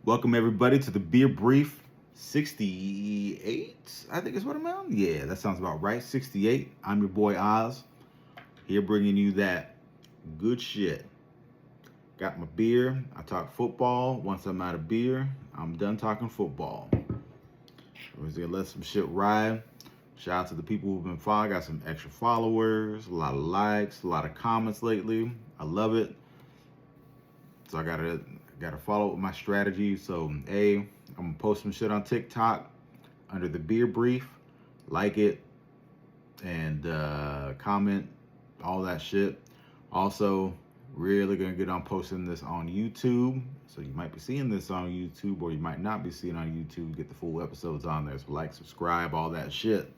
Welcome everybody to the Beer Brief 68. I think is what I'm on. Yeah, that sounds about right. 68. I'm your boy Oz, here bringing you that good shit. Got my beer. I talk football. Once I'm out of beer, I'm done talking football. I was gonna let some shit ride. Shout out to the people who've been following. Got some extra followers, a lot of likes, a lot of comments lately. I love it. So I gotta follow up with my strategy. So I'm gonna post some shit on TikTok under the beer brief, like it, and comment all that shit. Also, really gonna get on posting this on YouTube. So you might be seeing this on YouTube, or you might not be seeing it on YouTube. Get the full episodes on there. So like, subscribe, all that shit.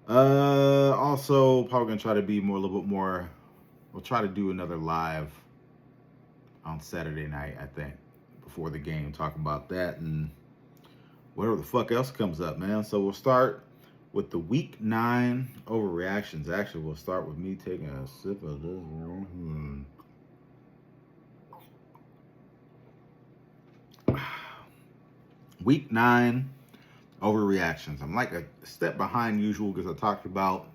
Also, probably gonna try to be more, a little bit more. We'll try to do another live on Saturday night, I think, before the game, talking about that and whatever the fuck else comes up, man. So we'll start with the week 9 overreactions. Actually, we'll start with me taking a sip of this. Week 9 overreactions. I'm like a step behind usual because I talked about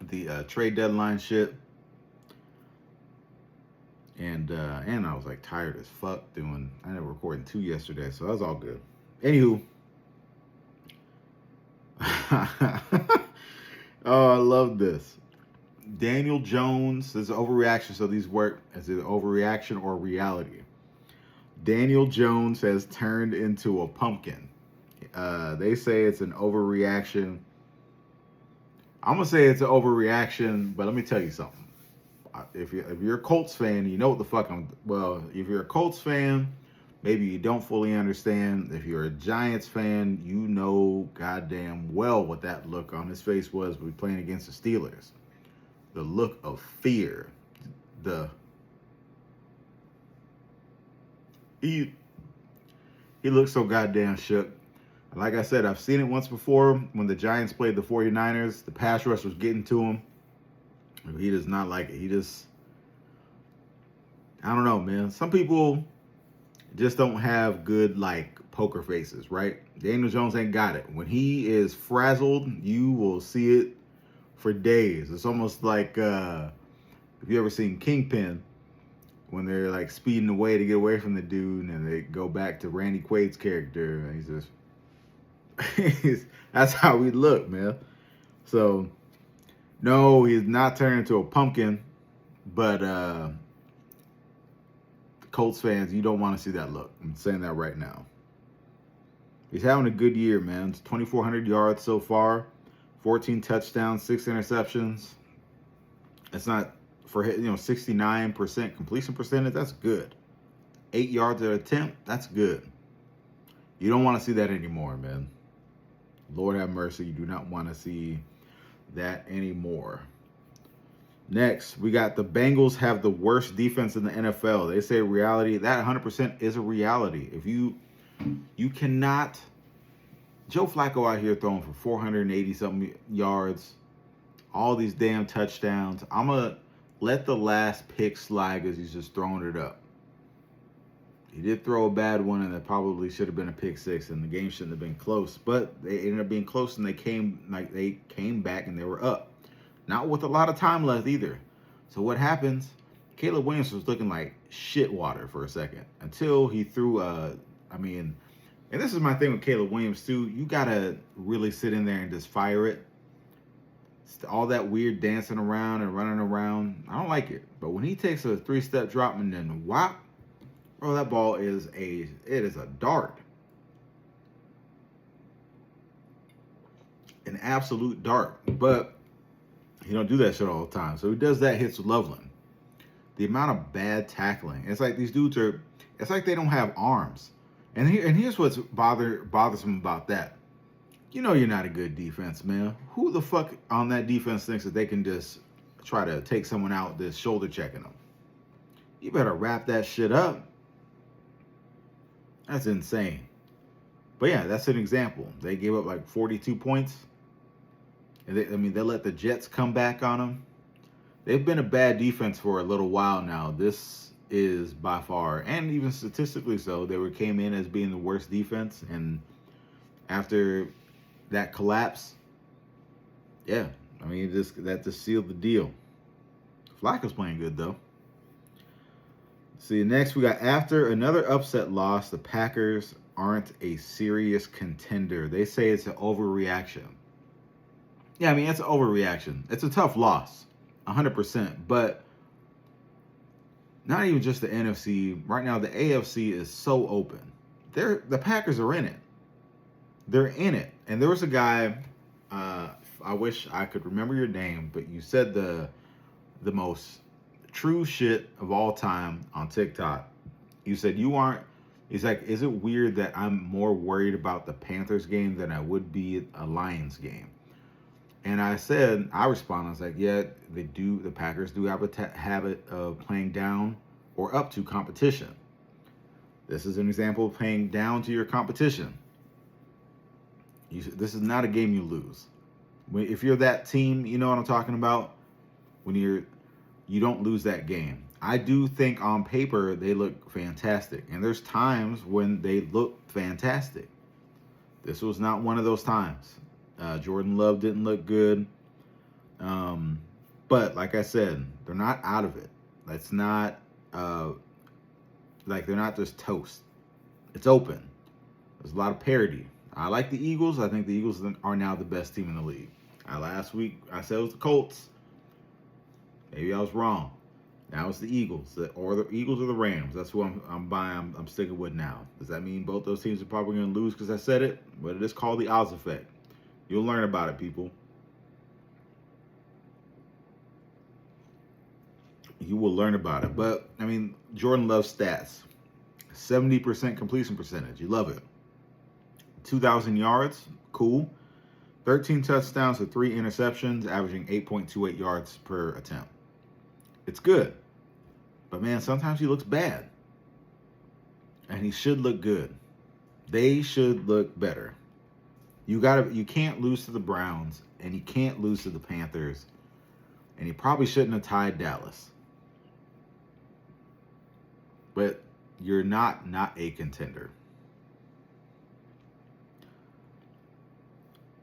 the trade deadline shit. And I was like tired as fuck I ended up recording 2 yesterday, so that was all good. Anywho. Oh, I love this. Daniel Jones, this is overreaction, so these work as an overreaction or reality. Daniel Jones has turned into a pumpkin. They say it's an overreaction. I'm gonna say it's an overreaction, but let me tell you something. If you're a Colts fan, you know what the fuck if you're a Colts fan, maybe you don't fully understand. If you're a Giants fan, you know goddamn well what that look on his face was when playing against the Steelers. The look of fear. He looked so goddamn shook. Like I said, I've seen it once before when the Giants played the 49ers. The pass rush was getting to him. He does not like it. I don't know, man. Some people just don't have good, like, poker faces, right? Daniel Jones ain't got it. When he is frazzled, you will see it for days. It's almost like, if you ever seen Kingpin, when they're, like, speeding away to get away from the dude, and they go back to Randy Quaid's character, and he's just... that's how we look, man. So... no, he's not turned into a pumpkin, but Colts fans, you don't want to see that look. I'm saying that right now. He's having a good year, man. It's 2,400 yards so far, 14 touchdowns, 6 interceptions. It's not for 69% completion percentage. That's good. 8 yards at attempt. That's good. You don't want to see that anymore, man. Lord have mercy. You do not want to see that anymore. Next, we got the Bengals have the worst defense in the NFL. They say reality. That 100% is a reality. If you cannot... Joe Flacco out here throwing for 480-something yards, all these damn touchdowns. I'm going to let the last pick slide because he's just throwing it up. He did throw a bad one, and that probably should have been a pick six, and the game shouldn't have been close. But they ended up being close, and they came back, and they were up. Not with a lot of time left either. So what happens? Caleb Williams was looking like shit water for a second until he threw and this is my thing with Caleb Williams too. You gotta really sit in there and just fire it. All that weird dancing around and running around, I don't like it. But when he takes a 3-step drop and then whop, bro, that ball is a dart. An absolute dart. But he don't do that shit all the time. So he does that, hits Loveland. The amount of bad tackling. It's like these dudes it's like they don't have arms. And here's what's bothersome about that. You know you're not a good defense, man. Who the fuck on that defense thinks that they can just try to take someone out that's shoulder checking them? You better wrap that shit up. That's insane. But yeah, that's an example. They gave up like 42 points. And they let the Jets come back on them. They've been a bad defense for a little while now. This is by far, and even statistically so, they came in as being the worst defense, and after that collapse, yeah, I mean, that just sealed the deal. Flacco's playing good though. See, next we got after another upset loss, the Packers aren't a serious contender. They say it's an overreaction. Yeah, I mean, it's an overreaction. It's a tough loss, 100%. But not even just the NFC. Right now, the AFC is so open. The Packers are in it. They're in it. And there was a guy, I wish I could remember your name, but you said the most true shit of all time on TikTok. You said you aren't. He's like, is it weird that I'm more worried about the Panthers game than I would be a Lions game? And I responded, I was like, yeah, they do. The Packers do have a habit of playing down or up to competition. This is an example of playing down to your competition. This is not a game you lose. If you're that team, you know what I'm talking about. When you don't lose that game. I do think on paper they look fantastic, and there's times when they look fantastic. This was not one of those times. Jordan Love didn't look good. But like I said, they're not out of it. That's not they're not just toast. It's open. There's a lot of parity. I like the Eagles. I think the Eagles are now the best team in the league. Last week I said it was the Colts. Maybe I was wrong. Now it's the Eagles, or the Eagles or the Rams. That's who I'm buying. I'm sticking with now. Does that mean both those teams are probably going to lose because I said it? But it is called the odds effect. You'll learn about it, people. You will learn about it. But, I mean, Jordan Love's stats. 70% completion percentage. You love it. 2,000 yards. Cool. 13 touchdowns with 3 interceptions, averaging 8.28 yards per attempt. It's good. But, man, sometimes he looks bad. And he should look good. They should look better. You can't lose to the Browns, and you can't lose to the Panthers, and you probably shouldn't have tied Dallas. But you're not a contender.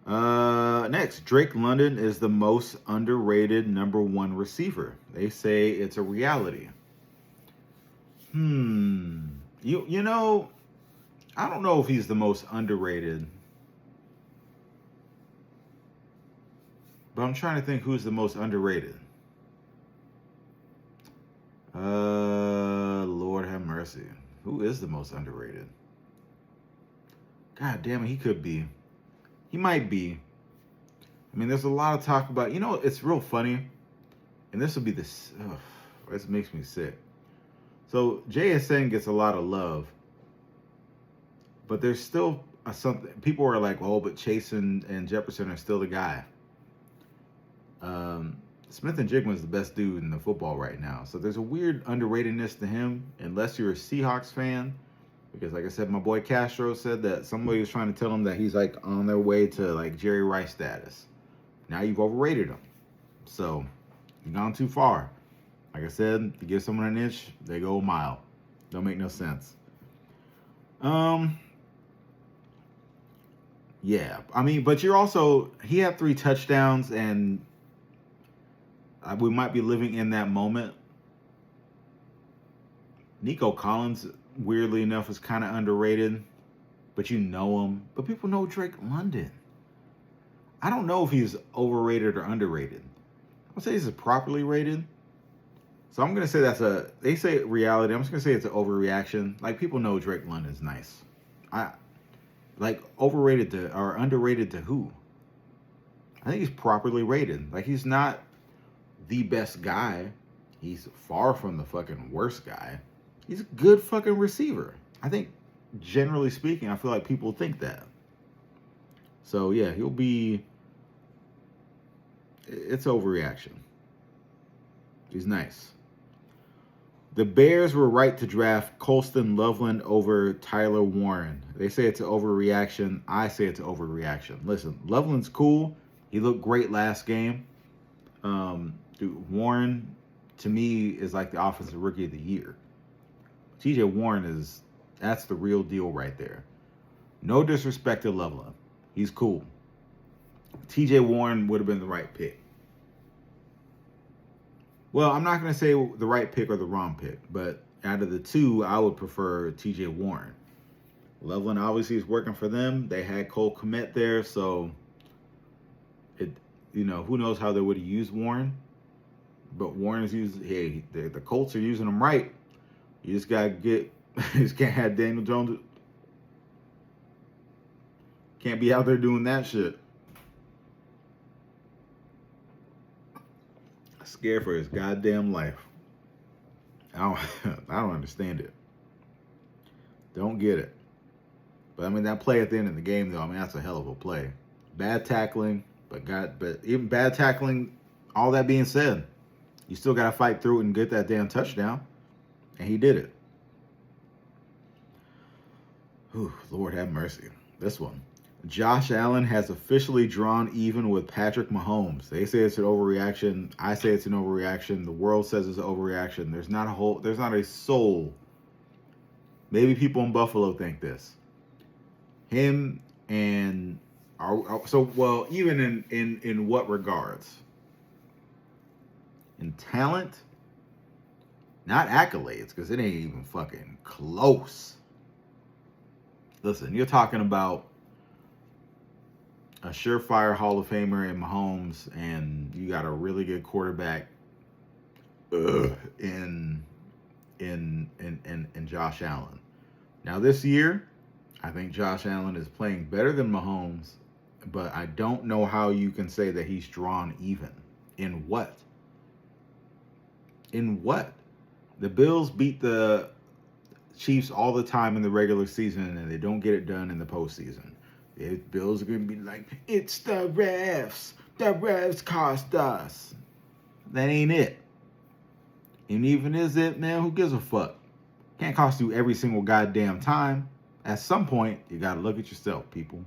Next, Drake London is the most underrated number 1 receiver. They say it's a reality. You know, I don't know if he's the most underrated. But I'm trying to think who's the most underrated. Lord have mercy. Who is the most underrated? God damn it, he could be. He might be. I mean, there's a lot of talk about, it's real funny. And this will be this makes me sick. So JSN gets a lot of love. But there's still something. People are like, oh, but Chase and Jefferson are still the guy. Smith and Jigma is the best dude in the football right now. So there's a weird underratedness to him, unless you're a Seahawks fan. Because like I said, my boy Castro said that somebody was trying to tell him that he's like on their way to like Jerry Rice status. Now you've overrated him. So you've gone too far. Like I said, you give someone an inch, they go a mile. Don't make no sense. Yeah, I mean, but he had 3 touchdowns, and we might be living in that moment. Nico Collins, weirdly enough, is kind of underrated, but you know him. But people know Drake London. I don't know if he's overrated or underrated. I'll say he's properly rated. So I'm going to say they say reality. I'm just going to say it's an overreaction. Like, people know Drake London's nice. Overrated or underrated to who? I think he's properly rated. Like, he's not the best guy. He's far from the fucking worst guy. He's a good fucking receiver. I think, generally speaking, I feel like people think that. So, yeah, it's overreaction. He's nice. The Bears were right to draft Colston Loveland over Tyler Warren. They say it's an overreaction. I say it's an overreaction. Listen, Loveland's cool. He looked great last game. Warren, to me, is like the offensive rookie of the year. TJ Warren that's the real deal right there. No disrespect to Loveland. He's cool. TJ Warren would have been the right pick. Well, I'm not going to say the right pick or the wrong pick, but out of the two, I would prefer TJ Warren. Loveland obviously is working for them. They had Cole Kmet there, so who knows how they would have used Warren. But Warren is using, hey, the Colts are using him right. You just got to you just can't have Daniel Jones. Can't be out there doing that shit. Scared for his goddamn life. I don't understand it. Don't get it. But I mean, that play at the end of the game, though, I mean, that's a hell of a play. Bad tackling, but even bad tackling, all that being said, you still got to fight through it and get that damn touchdown. And he did it. Whew, Lord have mercy. This one. Josh Allen has officially drawn even with Patrick Mahomes. They say it's an overreaction. I say it's an overreaction. The world says it's an overreaction. There's not a soul. Maybe people in Buffalo think this. Him and even in what regards? In talent, not accolades, because it ain't even fucking close. Listen, you're talking about a surefire Hall of Famer in Mahomes, and you got a really good quarterback in Josh Allen. Now this year, I think Josh Allen is playing better than Mahomes, but I don't know how you can say that he's drawn even. In what? In what? The Bills beat the Chiefs all the time in the regular season, and they don't get it done in the postseason. The Bills are going to be like, it's the refs. The refs cost us. That ain't it. And even is it, man, who gives a fuck? Can't cost you every single goddamn time. At some point, you got to look at yourself, people.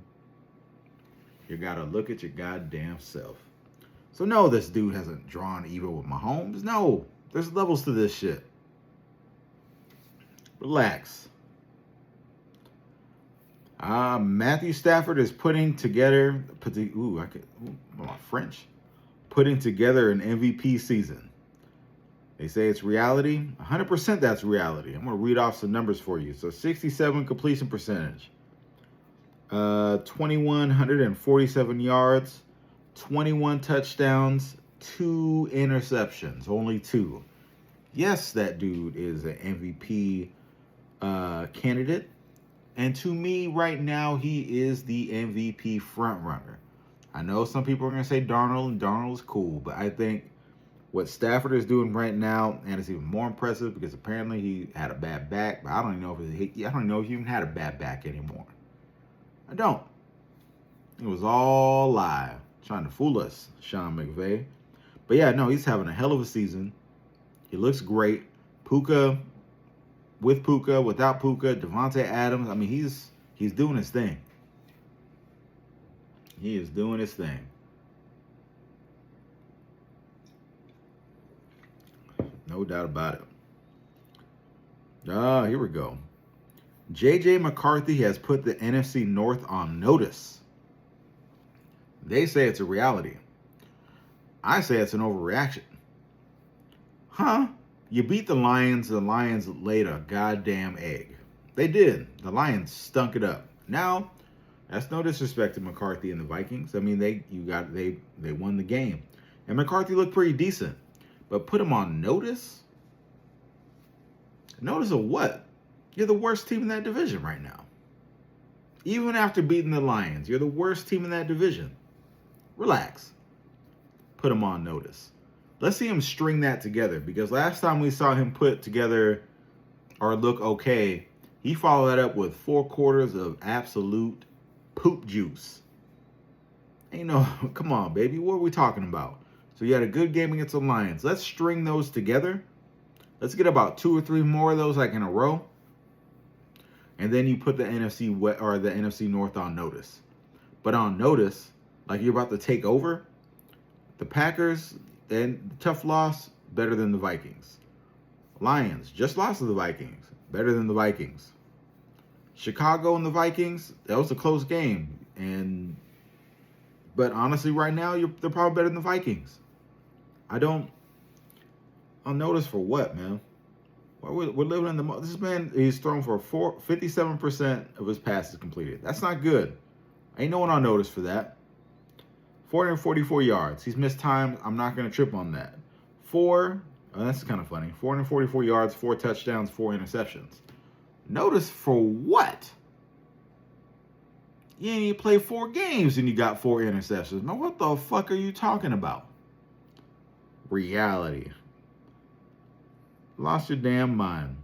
You got to look at your goddamn self. So no, this dude hasn't drawn even with Mahomes. No, there's levels to this shit. Relax. Matthew Stafford is putting together an MVP season. They say it's reality. 100% that's reality. I'm going to read off some numbers for you. So 67 completion percentage. 2,147 yards. 21 touchdowns. 2 interceptions. Only 2. Yes, that dude is an MVP candidate. And to me, right now, he is the MVP frontrunner. I know some people are going to say Darnold, and Darnold's cool, but I think what Stafford is doing right now, and it's even more impressive because apparently he had a bad back, but I don't even know if he even had a bad back anymore. I don't. It was all lie, trying to fool us, Sean McVay. But yeah, no, he's having a hell of a season. He looks great. Puka, without Puka, Devontae Adams. I mean, he's doing his thing. He is doing his thing. No doubt about it. Here we go. J.J. McCarthy has put the NFC North on notice. They say it's a reality. I say it's an overreaction. Huh? You beat the Lions. The Lions laid a goddamn egg. They did. The Lions stunk it up. Now, that's no disrespect to McCarthy and the Vikings. I mean, they won the game. And McCarthy looked pretty decent. But put him on notice? Notice of what? You're the worst team in that division right now. Even after beating the Lions, you're the worst team in that division. Relax. Put him on notice. Let's see him string that together, because last time we saw him put together or look okay, he followed that up with 4 quarters of absolute poop juice. Come on, baby. What are we talking about? So you had a good game against the Lions. Let's string those together. Let's get about 2 or 3 more of those like in a row. And then you put the NFC North on notice. But on notice, like you're about to take over, the Packers, and tough loss, better than the Vikings. Lions just lost to the Vikings. better than the Vikings. Chicago and the Vikings, that was a close game. But honestly, right now, they're probably better than the Vikings. I'll notice for what, man? Well, we're living in this man, he's thrown for 57% of his passes completed. That's not good. Ain't no one on notice for that. 444 yards. He's missed time. I'm not going to trip on that. That's kind of funny. 444 yards, 4 touchdowns, 4 interceptions. Notice for what? You ain't even played 4 games and you got 4 interceptions. Now, what the fuck are you talking about? Reality. Lost your damn mind.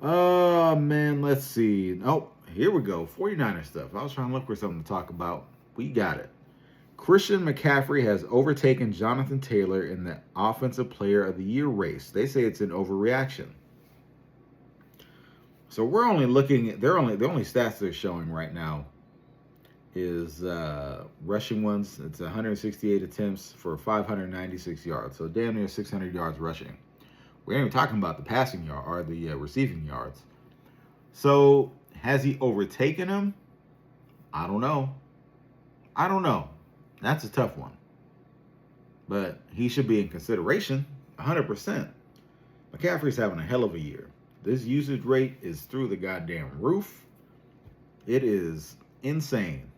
Oh, man, let's see. Oh, here we go. 49er stuff. I was trying to look for something to talk about. We got it. Christian McCaffrey has overtaken Jonathan Taylor in the Offensive Player of the Year race. They say it's an overreaction. So we're only looking at the only stats they're showing right now is rushing ones. It's 168 attempts for 596 yards. So damn near 600 yards rushing. We ain't even talking about the passing yard or the receiving yards. So has he overtaken him? I don't know. That's a tough one. But he should be in consideration, 100%. McCaffrey's having a hell of a year. This usage rate is through the goddamn roof. It is insane.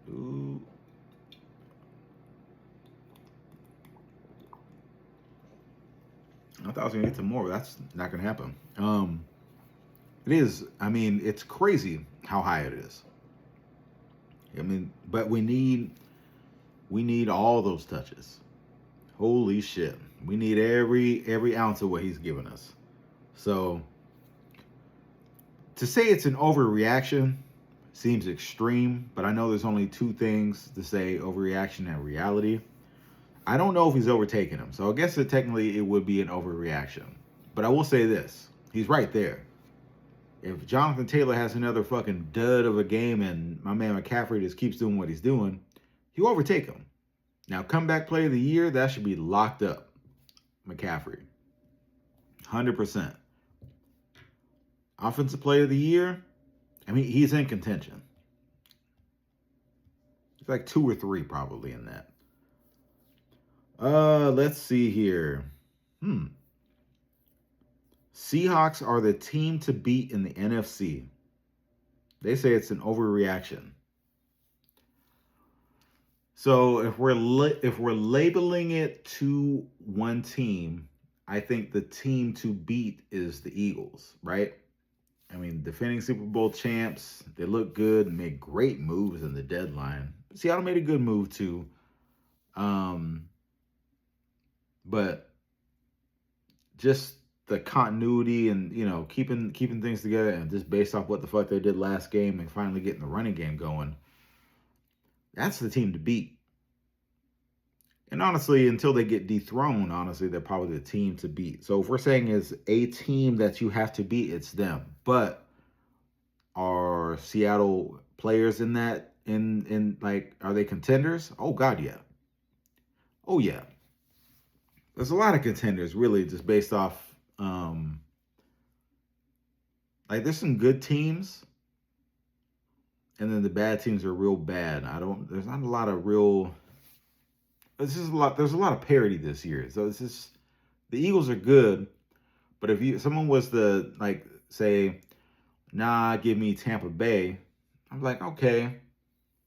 Ooh. I thought I was going to get some more, but that's not going to happen. It is, it's crazy how high it is. But we need all those touches. Holy shit. We need every ounce of what he's given us. So to say it's an overreaction seems extreme, but I know there's only 2 things to say: overreaction and reality. I don't know if he's overtaken him, so I guess technically it would be an overreaction. But I will say this: he's right there. If Jonathan Taylor has another fucking dud of a game and my man McCaffrey just keeps doing what he's doing, he'll overtake him. Now, comeback player of the year, that should be locked up. McCaffrey. 100%. Offensive player of the year, he's in contention. It's like 2 or 3 probably in that. Let's see here. Seahawks are the team to beat in the NFC. They say it's an overreaction. So if we're labeling it to one team, I think the team to beat is the Eagles, right? Defending Super Bowl champs, they look good and made great moves in the deadline. Seattle made a good move too. But just the continuity and, keeping things together, and just based off what the fuck they did last game and finally getting the running game going, that's the team to beat. And honestly, until they get dethroned, they're probably the team to beat. So if we're saying is a team that you have to beat, it's them. But are Seattle players in that, are they contenders? Oh, God, yeah. Oh, yeah. There's a lot of contenders, really, just based off, there's some good teams, and then the bad teams are real bad. There's not a lot of real, there's a lot of parity this year. So it's just, the Eagles are good, but if someone was to, say, nah, give me Tampa Bay, I'm like, okay.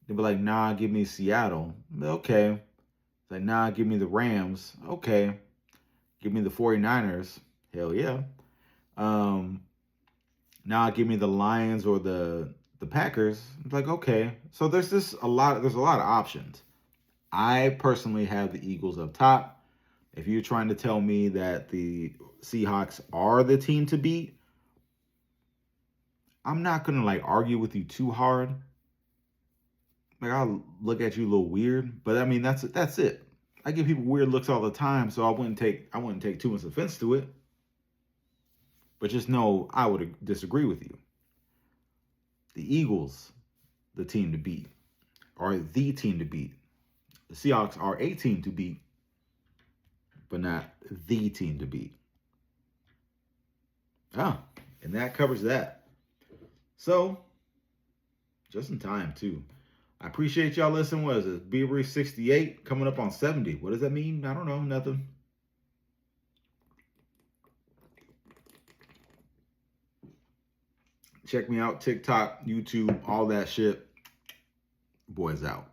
They'd be like, nah, give me Seattle. Okay. It's like, nah, give me the Rams. Okay. Give me the 49ers. Hell yeah. Now give me the Lions or the Packers. It's like, okay. So there's a lot of options. I personally have the Eagles up top. If you're trying to tell me that the Seahawks are the team to beat, I'm not going to argue with you too hard. I'll look at you a little weird, but that's it. I give people weird looks all the time, so I wouldn't take too much offense to it. But just know I would disagree with you. The Eagles, the team to beat, are the team to beat. The Seahawks are a team to beat, but not the team to beat. Ah, and that covers that. So, just in time, too. I appreciate y'all listening. What is it? Beavery 68 coming up on 70. What does that mean? I don't know. Nothing. Check me out. TikTok, YouTube, all that shit. Boys out.